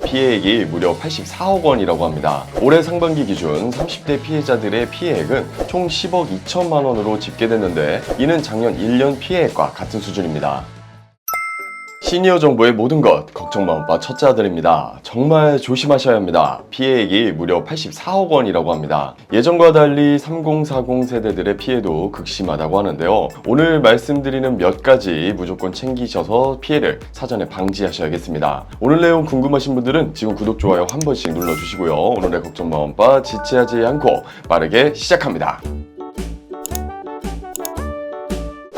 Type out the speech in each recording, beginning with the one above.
피해액이 무려 84억 원이라고 합니다. 올해 상반기 기준 30대 피해자들의 피해액은 총 10억 2천만 원으로 집계됐는데 이는 작년 1년 피해액과 같은 수준입니다. 시니어 정보의 모든 것, 걱정마음바 첫째 아들입니다. 정말 조심하셔야 합니다. 피해액이 무려 84억 원이라고 합니다. 예전과 달리 3040 세대들의 피해도 극심하다고 하는데요. 오늘 말씀드리는 몇 가지 무조건 챙기셔서 피해를 사전에 방지하셔야겠습니다. 오늘 내용 궁금하신 분들은 지금 구독, 좋아요 한 번씩 눌러주시고요. 오늘의 걱정마음바 지체하지 않고 빠르게 시작합니다.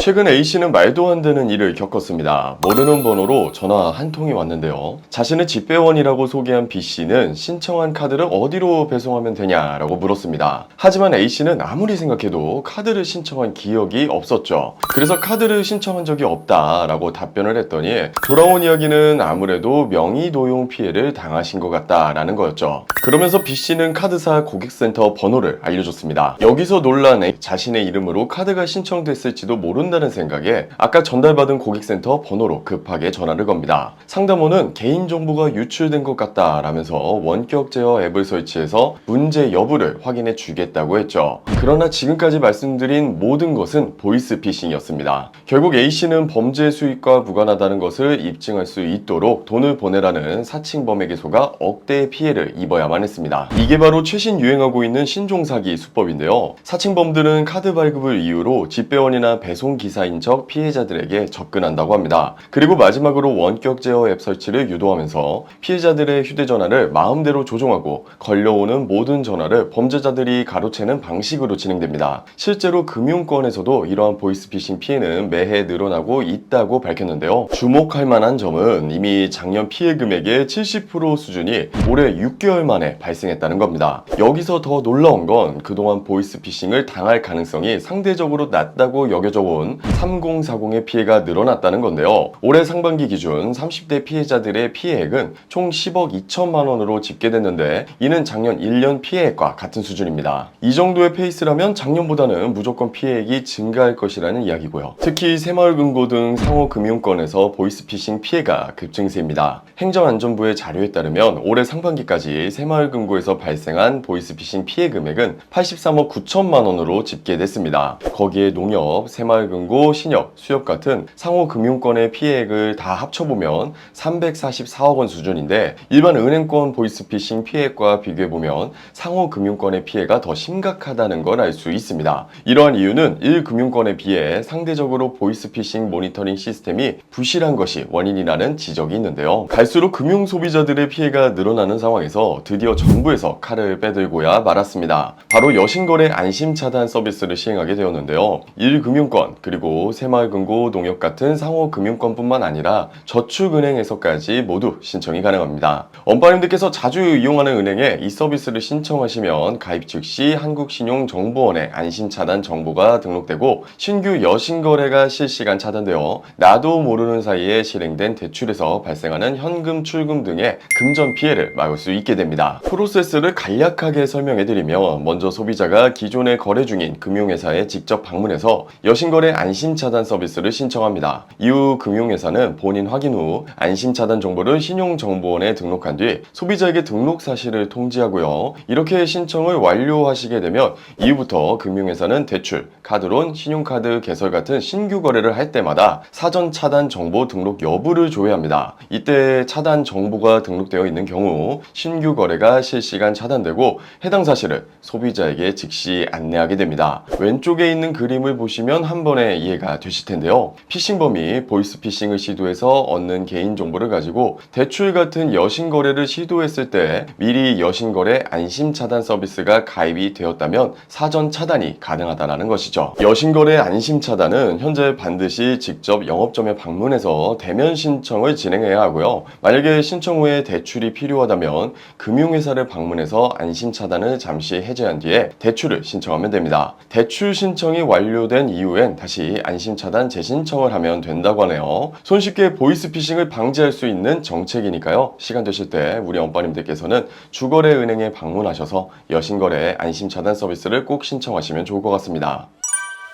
최근 A씨는 말도 안 되는 일을 겪었습니다. 모르는 번호로 전화 한 통이 왔는데요. 자신을 집배원이라고 소개한 B씨는 신청한 카드를 어디로 배송하면 되냐라고 물었습니다. 하지만 A씨는 아무리 생각해도 카드를 신청한 기억이 없었죠. 그래서 카드를 신청한 적이 없다라고 답변을 했더니 돌아온 이야기는 아무래도 명의 도용 피해를 당하신 것 같다라는 거였죠. 그러면서 B씨는 카드사 고객센터 번호를 알려줬습니다. 여기서 논란에 자신의 이름으로 카드가 신청됐을지도 모른다는 생각에 아까 전달받은 고객센터 번호로 급하게 전화를 겁니다. 상담원은 개인정보가 유출된 것 같다라면서 원격 제어 앱을 설치해서 문제 여부를 확인해 주겠다고 했죠. 그러나 지금까지 말씀드린 모든 것은 보이스피싱이었습니다. 결국 A씨는 범죄 수익과 무관하다는 것을 입증할 수 있도록 돈을 보내라는 사칭범에게소가 억대의 피해를 입어야만 했습니다. 이게 바로 최신 유행하고 있는 신종사기 수법인데요. 사칭범들은 카드 발급을 이유로 집배원이나 배송기사인 척 피해자들에게 접근한다고 합니다. 그리고 마지막으로 원격 제어 앱 설치를 유도하면서 피해자들의 휴대전화를 마음대로 조종하고 걸려오는 모든 전화를 범죄자들이 가로채는 방식으로 진행됩니다. 실제로 금융권에서도 이러한 보이스피싱 피해는 매해 늘어나고 있다고 밝혔는데요. 주목할 만한 점은 이미 작년 피해 금액의 70% 수준이 올해 6개월 만에 발생했다는 겁니다. 여기서 더 놀라운 건 그동안 보이스피싱을 당할 가능성이 상대적으로 낮다고 여겨져 온 3040의 피해가 늘어났다는 건데요. 올해 상반기 기준 30대 피해자들의 피해액은 총 10억 2천만 원으로 집계됐는데 이는 작년 1년 피해액과 같은 수준입니다. 이 정도의 페이스라면 작년보다는 무조건 피해액이 증가할 것이라는 이야기고요. 특히 새마을금고 등 상호금융권에서 보이스피싱 피해가 급증세입니다. 행정안전부의 자료에 따르면 올해 상반기까지 새마을금고에서 발생한 보이스피싱 피해 금액은 83억 9천만 원으로 집계됐습니다. 거기에 농협, 새마을금고, 신협, 수협 같은 상호금융권의 피해액을 다 합쳐보면 344억 원 수준인데 일반 은행권 보이스피싱 피해액과 비교해보면 상호금융권의 피해가 더 심각하다는 걸 알 수 있습니다. 이러한 이유는 1금융권에 비해 상대적으로 보이스피싱 모니터링 시스템이 부실한 것이 원인이라는 지적이 있는데요. 갈수록 금융소비자들의 피해가 늘어나는 상황에서 드디어 정부에서 칼을 빼들고야 말았습니다. 바로 여신거래 안심차단 서비스를 시행하게 되었는데요. 1금융권 그리고 새마을금고, 농협 같은 상호금융권뿐만 아니라 저축은행에서까지 모두 신청이 가능합니다. 엄빠님들께서 자주 이용하는 은행에 이 서비스를 신청하시면 가입 즉시 한국신용정보원에 안심차단 정보가 등록되고 신규 여신거래가 실시간 차단되어 나도 모르는 사이에 실행된 대출에서 발생하는 현금 출금 등의 금전 피해를 막을 수 있게 됩니다. 프로세스를 간략하게 설명해드리면 먼저 소비자가 기존에 거래 중인 금융회사에 직접 방문해서 여신거래 안심차단 서비스를 신청합니다. 이후 금융회사는 본인 확인 후 안심차단 정보를 신용정보원에 등록한 뒤 소비자에게 등록 사실을 통지하고요. 이렇게 신청을 완료하시게 되면 이후부터 금융회사는 대출, 카드론, 신용카드 개설 같은 신규 거래를 할 때마다 사전 차단 정보 등록 여부를 조회합니다. 이때 차단 정보가 등록되어 있는 경우 신규 거래가 실시간 차단되고 해당 사실을 소비자에게 즉시 안내하게 됩니다. 왼쪽에 있는 그림을 보시면 한 번에 이해가 되실 텐데요. 피싱범이 보이스피싱을 시도해서 얻는 개인정보를 가지고 대출 같은 여신거래를 시도했을 때 미리 여신거래 안심차단 서비스가 가입이 되었다면 사전 차단이 가능하다는 것이죠. 여신거래 안심차단은 현재 반드시 직접 영업점에 방문해서 대면 신청을 진행해야 하고요. 만약에 신청 후에 대출이 필요하다면 금융회사를 방문해서 안심차단을 잠시 해제한 뒤에 대출을 신청하면 됩니다. 대출 신청이 완료된 이후엔 다시 안심차단 재신청을 하면 된다고 하네요. 손쉽게 보이스피싱을 방지할 수 있는 정책이니까요. 시간 되실 때 우리 엄빠님들께서는 주거래은행에 방문하셔서 여신거래 안심차단 서비스를 꼭 신청하시면 좋을 것 같습니다.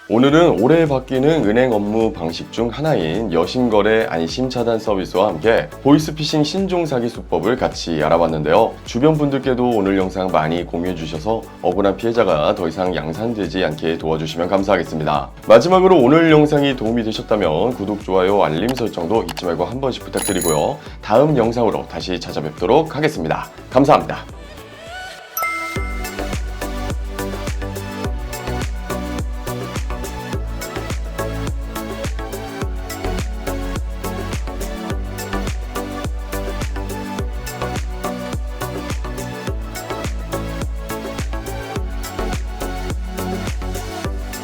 오늘은 올해 바뀌는 은행 업무 방식 중 하나인 여신거래 안심 차단 서비스와 함께 보이스피싱 신종 사기 수법을 같이 알아봤는데요. 주변 분들께도 오늘 영상 많이 공유해 주셔서 억울한 피해자가 더 이상 양산되지 않게 도와주시면 감사하겠습니다. 마지막으로 오늘 영상이 도움이 되셨다면 구독, 좋아요, 알림 설정도 잊지 말고 한 번씩 부탁드리고요. 다음 영상으로 다시 찾아뵙도록 하겠습니다. 감사합니다.